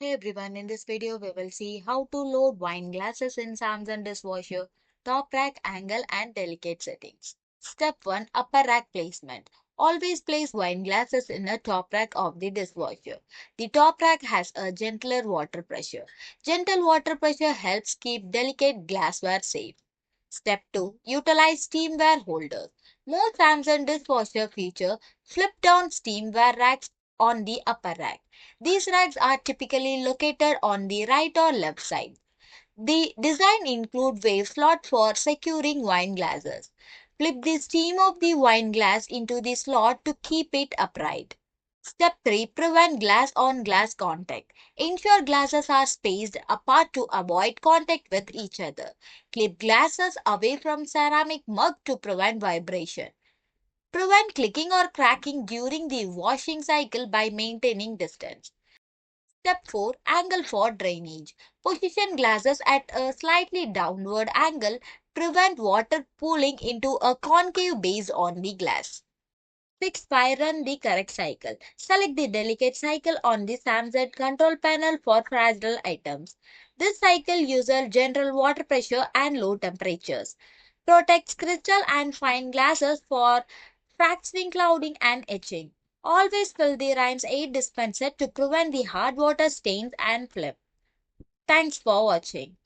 Hey everyone, in this video we will see how to load wine glasses in Samsung dishwasher, top rack angle and delicate settings. Step 1. Upper rack placement. Always place wine glasses in the top rack of the dishwasher. The top rack has a gentler water pressure. Gentle water pressure helps keep delicate glassware safe. Step 2. Utilize steamware holders. Most Samsung dishwasher feature flip-down steamware racks on the upper rack. These racks are typically located on the right or left side. The design includes wave slot for securing wine glasses. Flip the stem of the wine glass into the slot to keep it upright. Step 3. Prevent glass on glass contact. Ensure glasses are spaced apart to avoid contact with each other. Clip glasses away from ceramic mug to prevent vibration. Prevent clicking or cracking during the washing cycle by maintaining distance. Step 4. Angle for drainage. Position glasses at a slightly downward angle. Prevent water pooling into a concave base on the glass. 6. Run the correct cycle. Select the delicate cycle on the Samsung control panel for fragile items. This cycle uses general water pressure and low temperatures. Protects crystal and fine glasses for fracturing, clouding, and etching. Always fill the rinse aid dispenser to prevent the hard water stains and flip. Thanks for watching.